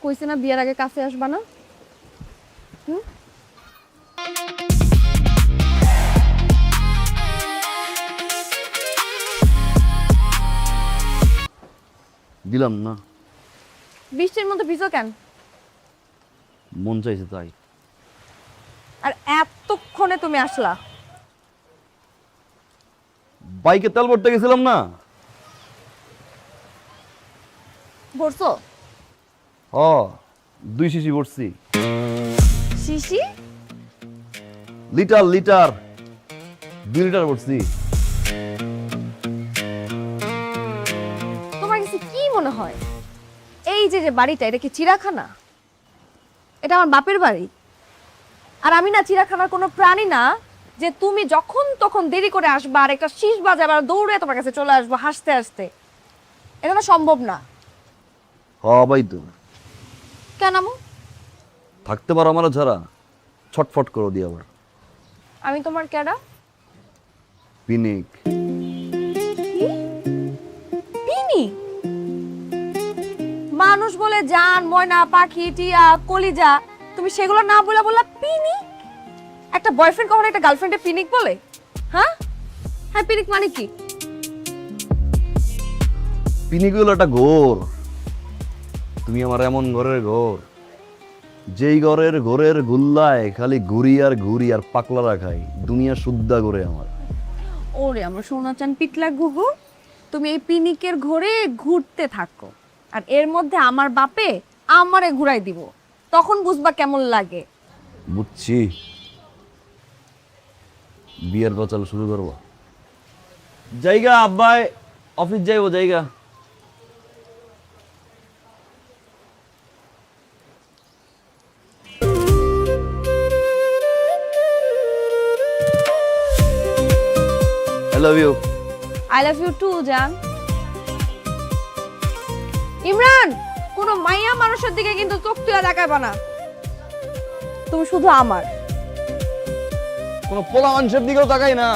কইছি না বিয়ের আগে কাছে আসবা না? হুম? দিলাম না, বৃষ্টির মধ্যে ভিজো কেন? মন চাইছে তাই। আর এতক্ষণে তুমি আসলা? বাইকে তেল ভরতে গেছিলাম না। ভরছো? ও 2 শিশি ভরছি। শিশি? লিটার লিটার 2 লিটার ভরছি। তোমার কাছে কি মনে হয় এই যে যে বাড়িটা এটা কি চিড়াখানা? এটা আমার বাপের বাড়ি। আর আমি না চিড়াখানার কোনো প্রাণী না যে তুমি যখন তখন দেরি করে আসবা আর একটা শীষ বাজাবে আর দৌড়ে তোমার কাছে চলে আসবো হাসতে হাসতে। এটা না সম্ভব না। হবাই তো, কেন আমু? থাকতে পারো আমার ছাড়া? ছটফট করো দিয়ে আবার। আমি তোমার কেডা? পিনিক। কি? পিনি? মানুষ বলে জান, ময়না, পাখি, টিয়া, কলিজা, তুমি সেগুলো না বলে বললা পিনিক? একটা বয়ফ্রেন্ড কখনো একটা গার্লফ্রেন্ডে পিনিক বলে? হ্যাঁ হ্যাঁ, পিনিক মানে কি? পিনিক হলো একটা ঘোর। তুমি আমার এমন ঘরের ঘর, যেই ঘরের গুল্লায় খালি ঘুরি আর পাকলারা খাই। দুনিয়া শুদ্ধা করে আমার। ওরে আমার সোনা চান পিটলা ঘুঘু, তুমি এই পিনিকের ঘরে ঘুরতে থাকো আর এর মধ্যে আমার বাপে আমারে ঘুরাই দিব, তখন বুঝবা কেমন লাগে। বুঝছি। বিয়ের প্রচার শুরু করবো। জায়গা আব্বাই অফিস যাইবো জায়গা। I love you. I love you too জান। ইমরান, কোনো মাইয়া মানুষের দিকে কিন্তু চোখ তুলে তাকাইবা না, তুমি শুধু আমার। কোনো পোলা মানুষের দিকেও তাকাই না।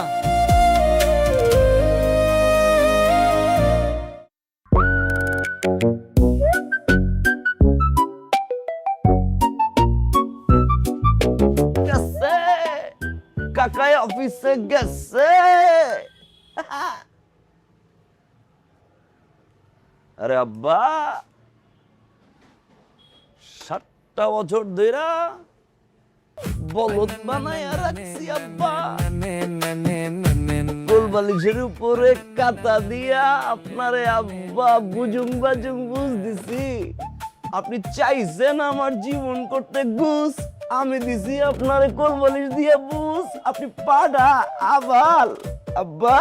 গেছে কাকাই অফিসে গেছে। আরে আব্বা 7টা বছর ধরে বলদ বানায়া রাখছি আব্বা। কোলবালিশের উপরে কাতা দিয়া আপনারে আব্বা বুজুং বাজুং বুঝ দিছি। আপনি চাইছেন আমার জীবন করতে গুছ, আমি দিছি আপনারে কোলবালিশ দিয়ে বুঝ। আপনি পাড়া আবাল আব্বা।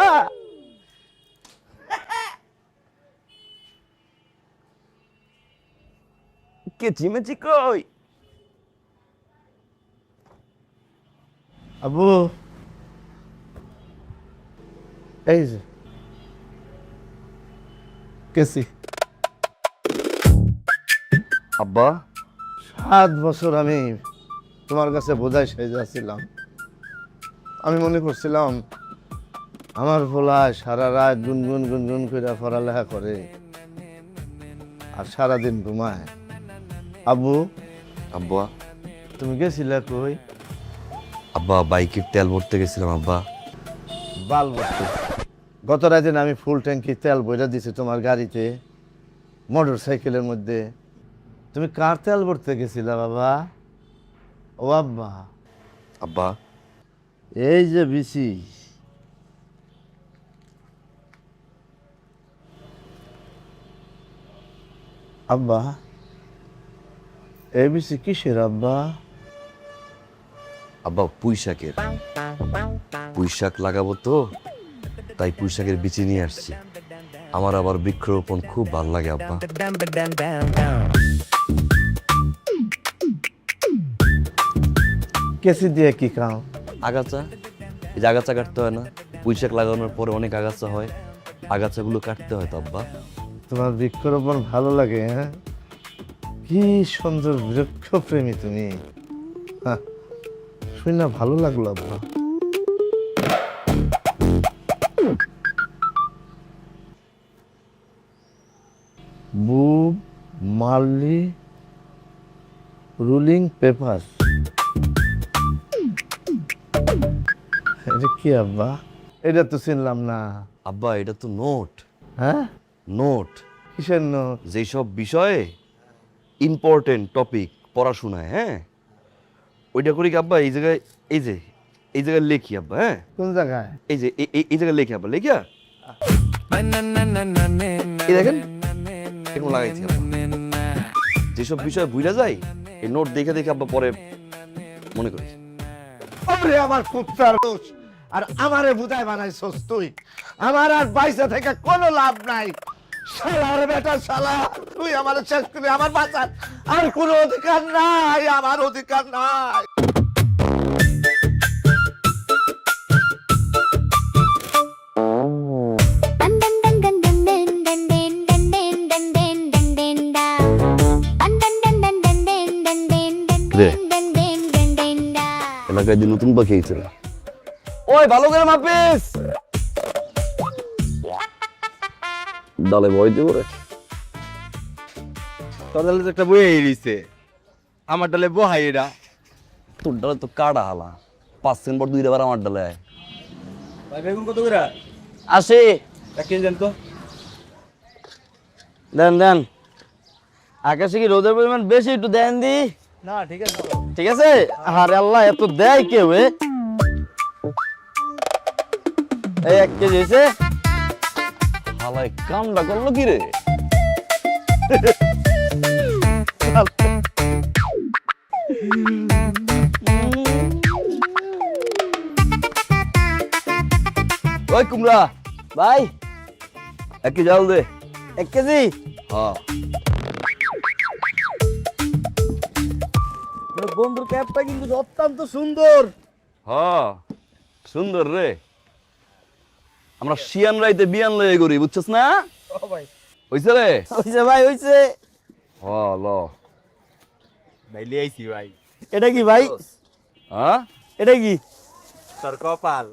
কেচিমেচি কই? আবু, এই যে কেসি। আব্বা 7 বছর আমি তোমার কাছে বোঝাই সেজাছিলাম। আমি মনে করছিলাম আমার পোলায় সারা রাত গুনগুন গুনগুন করে পড়ালেখা করে আর সারাদিন ঘুমায়। আবু, আব্বা তুমি গেছিলে কই? আব্বা বাইকের তেল ভরতে গেছিলাম আব্বা। বাল বস্তু, গত রাতে আমি ফুল ট্যাঙ্কি তেল বইরা দিছি তোমার গাড়িতে, মোটর সাইকেলের মধ্যে। তুমি কার তেল ভরতে গেছিলা বাবা? ও আব্বা, আব্বা এই যে বিসি। আব্বা, এই বিসি কিসের আব্বা? আব্বা পুঁইশাকের। পুঁইশাক লাগাবো তো, তাই পুঁইশাকের বিচি নিয়ে আসছি। আমার আবার বৃক্ষরোপণ খুব ভালো লাগে আব্বা। কেসি দিয়ে কি কাম? আগাছা, এই যে আগাছা কাটতে হয় না? পুঁইশাক লাগানোর পরে অনেক আগাছা হয়, আগাছাগুলো কাটতে হয় তো আব্বা। তোমার বৃক্ষরোপণ ভালো লাগে? হ্যাঁ, কি সুন্দর বৃক্ষপ্রেমী তুমি। হ্যাঁ, শুনে ভালো লাগলো আব্বা। বুব মার্লি রুলিং পেপার, এটা কি আব্বা? এটা তো চিনলাম না। আব্বা এটা তো নোট। হ্যাঁ, নোট কিসের নোট? যেসব বিষয়ে ইম্পর্টেন্ট টপিক পড়াশোনায়, হ্যাঁ ওইটা করি কি আব্বা এই জায়গায়, এই জায়গায় লেখি আব্বা। হ্যাঁ কোন জায়গায়? এই জায়গায় লেখি আব্বা, লেখিয়া এই দেখেন এরকম লাগাইছি আব্বা। যেসব বিষয় ভুলে যায় এই নোট দেখে দেখে আব্বা পরে মনে করি। ওরে আমার কুত্তার দোষ, আর আমারে বুঝাই বানাইছস তুই। আমার আর বাইসা থেকে কোনো লাভ নাই। শালার বেটা শালা, তুই আমার শেষ করে আমার বাঁচার আর কোনো অধিকার নাই, আমার অধিকার নাই। এলাকায় যে নতুন পাখি হয়েছে, ওই ভালো করে মাপিস। ডালে ভয় দিব রে। তোর ডালে তো একটা বই রইছে, আমার ডালে বহাই এরা। তোর ডালে তো কাটা হালা, 5 সেকেন্ড পর 2 বার আমার ডালে আয়। ভাই বেগুন কত করে? আসে 1 কেজি দেন তো। দেন আকাশে কি রোদের পরিমাণ বেশি, একটু দেন দি। না ঠিক আছে। ঠিক আছে। আরে আল্লাহ এত দেয় কেউ? এই 1 কেজি হয়েছে। হালাই কামটা করলো কি রে? ওই কুমড়া ভাই 1 কেজি আলু দে। 1 কেজি? হ্যাঁ বন্ধুর ক্যাপটা কিন্তু অত্যন্ত সুন্দর। হ্যাঁ সুন্দর রে। আমরা শিয়ান রাইতে বিয়ান লয়ে করি, বুঝছস না? ও ভাই হইছে রে? হইছে ভাই হইছে। হ্যাঁ ল। ভাই লিয়াইছি ভাই। এটা কি ভাই? হ্যাঁ এটা কি? তোর কপাল।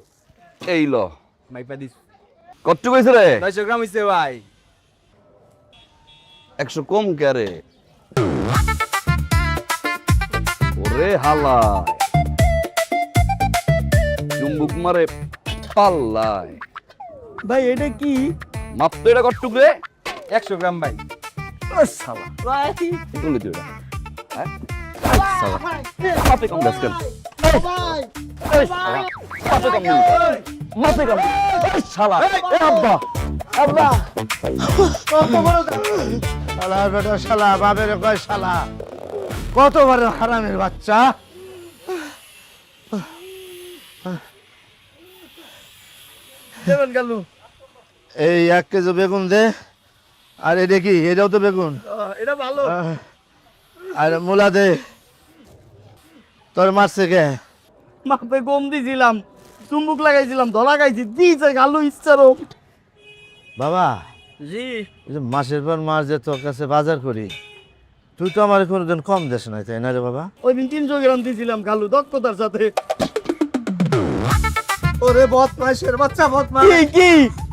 এই ল। মাইপা দিস। কতটুকু হইছে রে? 900 গ্রাম হইছে ভাই। 100 কম কে রে? ওরে হালা চুম্বুক মারে পাল্লায়। ভাই এটা কি? মাপ তো এটা কতটুক রে? 100 গ্রাম ভাই। ও শালা ভাই তুলে দিও এটা। হ্যাঁ শালা মাপে কম দাস কেন? এই শালা মাপে কম দিল। মাপে কম। এই শালা এ আব্বা আব্বা শালা বেটা শালা, বাবের কয় শালা, কত বড় হারামের বাচ্চা। দেবেন গালু। এই 1 কেজি বেগুন দে। আর এটা কি? এটাও তো বেগুন। এটা ভালো। আর মূলা দে। তোর মারছে কে? মাপে কম দিছিলাম, চুম্বুক লাগাইছিলাম, ধলা গাইছি, দিয়েছে গালু ইচ্ছারও। বাবা, জি এই যে মাসের পর মাস যে তোর কাছে বাজার করি, তুই তো আমার কোনোদিন কম দেশ নাই, তাই না রে বাবা? ওই দিন 300 গ্রাম দিছিলাম গালু দক্ষতার সাথে। ওরে বদমাইশের বাচ্চা, বদমাশ। কি কি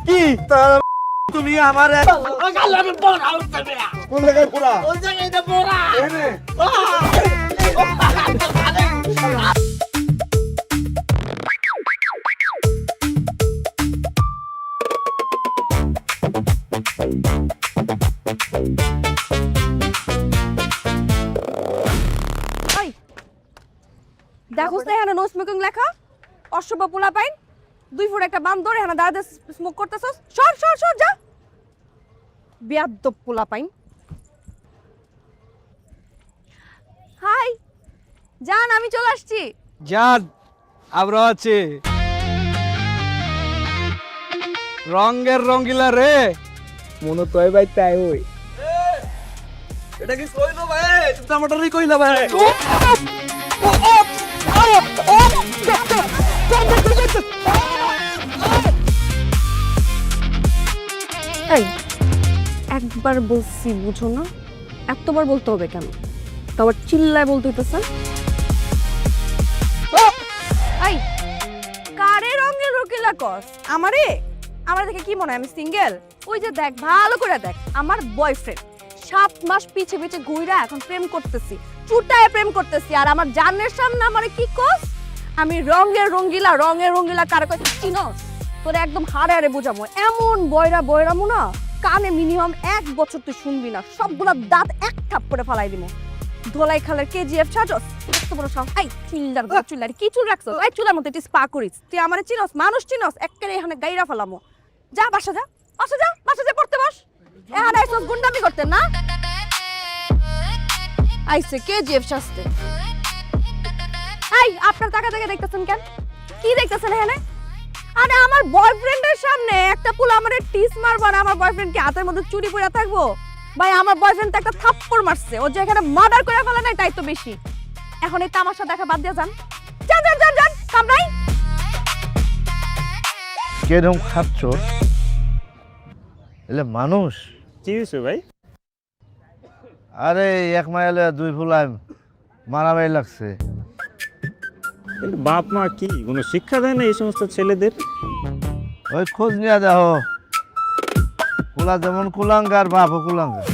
কি? তুমি আমার কোন জায়গায় পুরা? এনে। ওই দেখোস না এখানে নো স্মোকিং লেখা? অসভ্য পোলা পাইন, 2 ফুট একটা বাম ধরে এখানে দাঁড়াতে স্মোক করতেছস। সর সর সর যা, বেয়াদব পোলা পাইন। হাই জান, আমি চলে আসছি। জান আমরা আছে রঙের রঙ্গিলা রে। মনে তো ভাই তাই ওই এটা কি কইলো ভাই? টমাটোরই কইলা ভাই। এই একবার বলছি বুঝো না, এতবার বলতে হবে কেন? তো আবার চিল্লায় বলতে হইতেছে। এই কারে রঙের রকিলা কস? আমারে দেখে কি মনে হয় আমি সিঙ্গেল? ওই যে দেখ, ভালো করে দেখ, আমার বয়ফ্রেন্ড 7 মাস পিছে পিছে ঘুইরা এখন প্রেম করতেছি, চুটায় প্রেম করতেছি আর আমার জানের সামনে আমারে কি কস আমি রঙের রঙ্গিলা কার কই চিনস তোরে একদম হাড়ে হাড়ে বুঝামো এমন বয়রামু না কানে মিনিমাম 1 বছর তুই শুনবি না সবগুলা দাঁত এক থাপ করে ফালাই দিমু ধোলাই খালের কেজিএফ সাজস এত বড় সব এই চুল্লার কি চুল রাখছস এই চুলার মধ্যে তুই স্পা করিস তুই আমারে চিনস মানুষ চিনস এক্কেরে এখানে গাইরা ফেলামো যা বাসা যা পড়তে বস এখানে এসব গুন্ডামি করতে না আইছে কেজিএফ শাস্তে এই আপনার টাকা থেকে দেখতেছেন কেন কি দেখতেছেন এখানে আরে আমার বয়ফ্রেন্ডের সামনে একটা পুল আমারে টিস মারবার আমার বয়ফ্রেন্ড কি হাতের মধ্যে চুরি পড়ে থাকবো ভাই আমার বয়ফ্রেন্ড তো একটা থাপ্পড় মারছে ও যে এখানে মার্ডার করে ফেলে নাই তাই তো বেশি এখন এই তামাশা দেখা বাদ দিয়ে যান কাম নাই কেরম খাচ্ছ এলে মানুষ কি হয়েছে ভাই? আরে এক মাইলে 2 ফুলায় মারামারি লাগছে। কিন্তু বাপ মা কি কোনো শিক্ষা দেয় না এই সমস্ত ছেলেদের? ওই খোঁজ নিয়ে দেখো কুলা যেমন কুলাঙ্গার বাপও কুলাঙ্গার